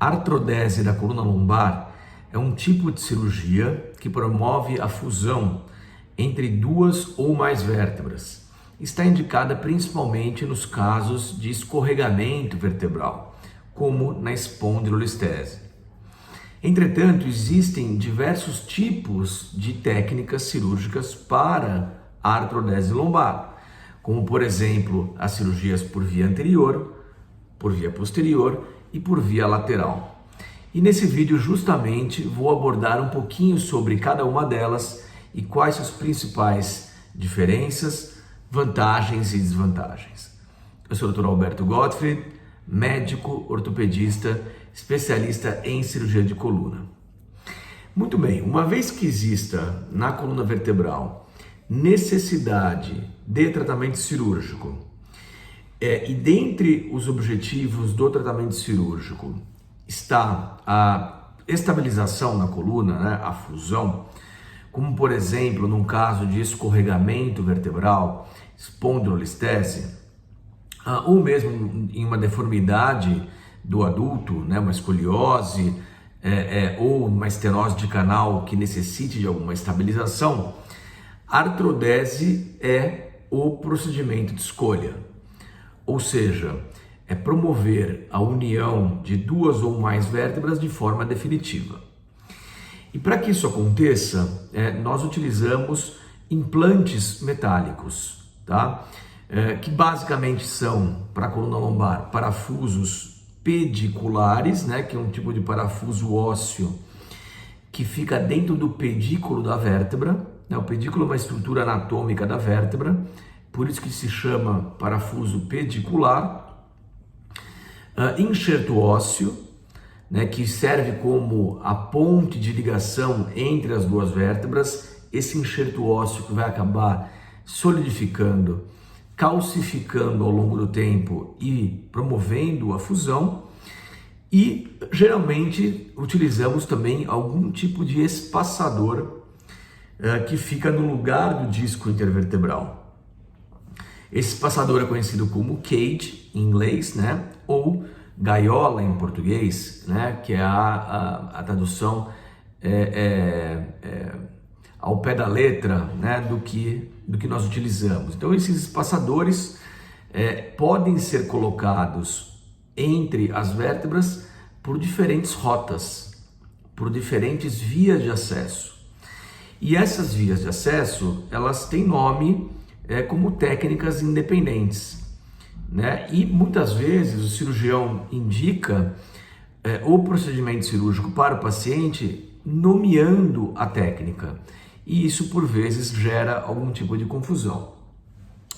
Artrodese da coluna lombar é um tipo de cirurgia que promove a fusão entre duas ou mais vértebras. Está indicada principalmente nos casos de escorregamento vertebral, como na espondilolistese. Entretanto, existem diversos tipos de técnicas cirúrgicas para a artrodese lombar, como por exemplo as cirurgias por via anterior, por via posterior e por via lateral. E nesse vídeo justamente vou abordar um pouquinho sobre cada uma delas e quais as principais diferenças, vantagens e desvantagens. Eu sou o Dr. Alberto Gottfried, médico, ortopedista, especialista em cirurgia de coluna. Muito bem, uma vez que exista na coluna vertebral necessidade de tratamento cirúrgico, e dentre os objetivos do tratamento cirúrgico está a estabilização na coluna, né, a fusão, como por exemplo num caso de escorregamento vertebral, espondilolistese, ou mesmo em uma deformidade do adulto, né, uma escoliose ou uma estenose de canal que necessite de alguma estabilização, a artrodese é o procedimento de escolha. Ou seja, é promover a união de duas ou mais vértebras de forma definitiva. E para que isso aconteça, nós utilizamos implantes metálicos, tá? Que basicamente são, para a coluna lombar, parafusos pediculares, né? Que é um tipo de parafuso ósseo que fica dentro do pedículo da vértebra, né? O pedículo é uma estrutura anatômica da vértebra, por isso que se chama parafuso pedicular. Enxerto ósseo, né, que serve como a ponte de ligação entre as duas vértebras. Esse enxerto ósseo que vai acabar solidificando, calcificando ao longo do tempo e promovendo a fusão. E geralmente utilizamos também algum tipo de espaçador que fica no lugar do disco intervertebral. Esse espaçador é conhecido como cage em inglês, né? Ou gaiola em português, né? Que é a tradução ao pé da letra, né? do que nós utilizamos. Então esses espaçadores podem ser colocados entre as vértebras por diferentes rotas, por diferentes vias de acesso. E essas vias de acesso, elas têm nome como técnicas independentes, né? E muitas vezes o cirurgião indica o procedimento cirúrgico para o paciente nomeando a técnica, e isso por vezes gera algum tipo de confusão.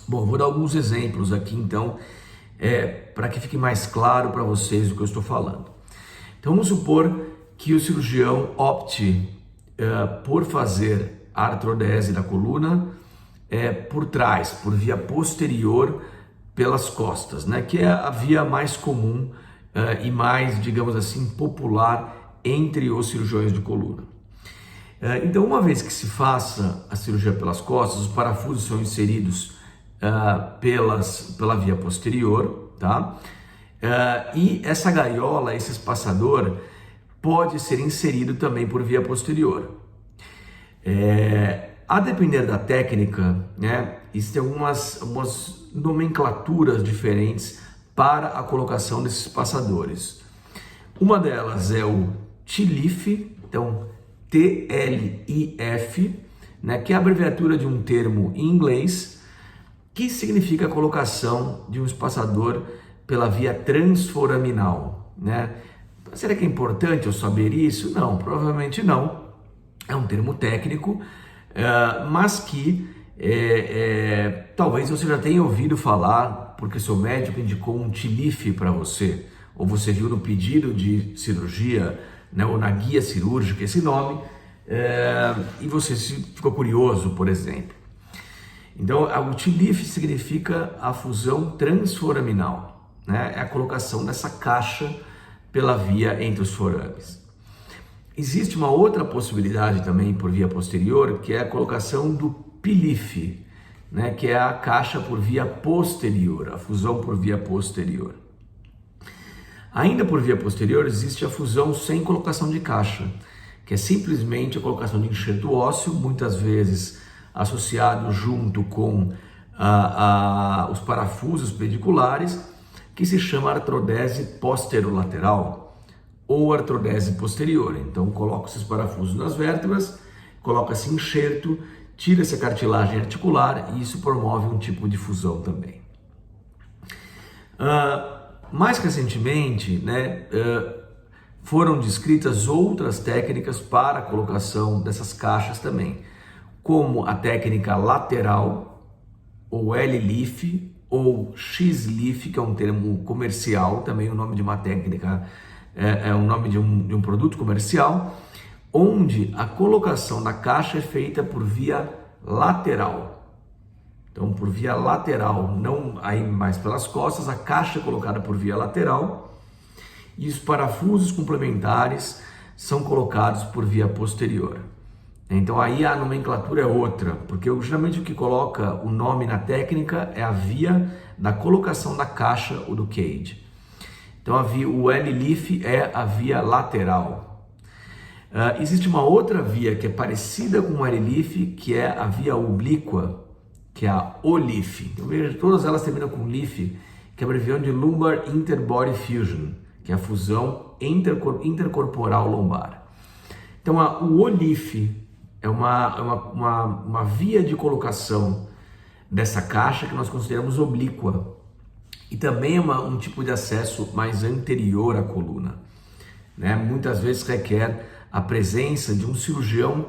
Bom, vou dar alguns exemplos aqui então, para que fique mais claro para vocês o que eu estou falando. Então vamos supor que o cirurgião opte por fazer a artrodese da coluna por trás, por via posterior, pelas costas, né? Que é a via mais comum e mais, digamos assim, popular entre os cirurgiões de coluna. Então, uma vez que se faça a cirurgia pelas costas, os parafusos são inseridos pela via posterior, tá? E essa gaiola, esse espaçador, pode ser inserido também por via posterior. A depender da técnica, né, existem algumas nomenclaturas diferentes para a colocação desses espaçadores. Uma delas é o TLIF, então TLIF, né, que é a abreviatura de um termo em inglês que significa a colocação de um espaçador pela via transforaminal, né? Será que é importante eu saber isso? Não, provavelmente não. É um termo técnico, mas que talvez você já tenha ouvido falar, porque seu médico indicou um TLIF para você, ou você viu no pedido de cirurgia, né, ou na guia cirúrgica esse nome, e você ficou curioso, por exemplo. Então, o TLIF significa a fusão transforaminal, né? É a colocação dessa caixa pela via entre os forames. Existe uma outra possibilidade também por via posterior, que é a colocação do PLIF, né, que é a caixa por via posterior, a fusão por via posterior. Ainda por via posterior existe a fusão sem colocação de caixa, que é simplesmente a colocação de enxerto ósseo, muitas vezes associado junto com os parafusos pediculares, que se chama artrodese posterolateral ou artrodese posterior. Então coloca esses parafusos nas vértebras, coloca-se enxerto, tira-se a cartilagem articular e isso promove um tipo de fusão também. Mais recentemente, foram descritas outras técnicas para a colocação dessas caixas também, como a técnica lateral, ou L-Leaf, ou X-Leaf, que é um termo comercial, também o nome de uma técnica, é o nome de um produto comercial, onde a colocação da caixa é feita por via lateral. Então, por via lateral, não aí mais pelas costas, a caixa é colocada por via lateral e os parafusos complementares são colocados por via posterior. Então aí a nomenclatura é outra, porque geralmente o que coloca o nome na técnica é a via da colocação da caixa ou do cage. Então o L-Leaf é a via lateral. Existe uma outra via que é parecida com o L-Leaf, que é a via oblíqua, que é a O-Leaf. Então veja, todas elas terminam com Leaf, que é abreviando de Lumbar Interbody Fusion, que é a fusão intercorporal lombar. Então o O-Leaf é uma via de colocação dessa caixa que nós consideramos oblíqua e também é um tipo de acesso mais anterior à coluna. Muitas vezes requer a presença de um cirurgião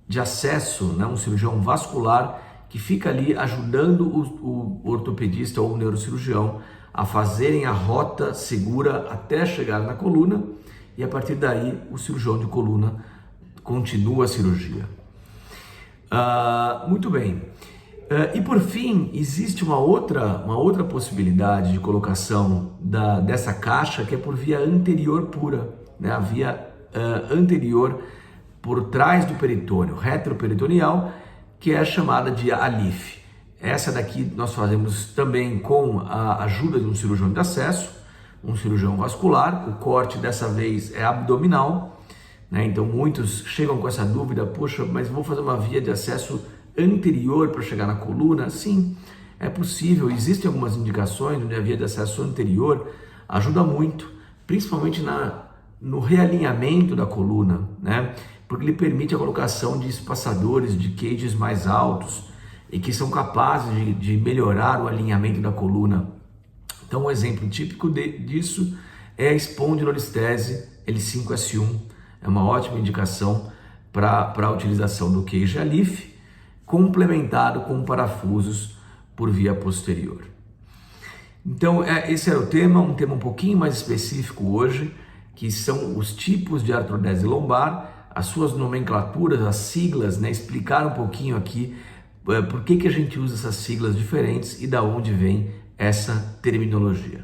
de acesso, um cirurgião vascular que fica ali ajudando o ortopedista ou o neurocirurgião a fazerem a rota segura até chegar na coluna e a partir daí o cirurgião de coluna continua a cirurgia. Muito bem. E por fim, existe uma outra possibilidade de colocação dessa caixa que é por via anterior pura, a via anterior por trás do peritônio, retroperitoneal, que é chamada de A-Leaf. Essa daqui nós fazemos também com a ajuda de um cirurgião de acesso, um cirurgião vascular. O corte dessa vez é abdominal. Então muitos chegam com essa dúvida, poxa, mas vou fazer uma via de acesso anterior para chegar na coluna? Sim, é possível, existem algumas indicações onde a via de acesso anterior ajuda muito, principalmente no realinhamento da coluna, porque ele permite a colocação de espaçadores, de cages mais altos e que são capazes de melhorar o alinhamento da coluna. Então um exemplo típico disso é a espondilolistese L5-S1, é uma ótima indicação para a utilização do cage A-Leaf, complementado com parafusos por via posterior. Então, esse era o tema, um tema um pouquinho mais específico hoje, que são os tipos de artrodese lombar, as suas nomenclaturas, as siglas, explicar um pouquinho aqui por que a gente usa essas siglas diferentes e da onde vem essa terminologia.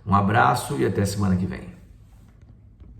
Um abraço e até semana que vem.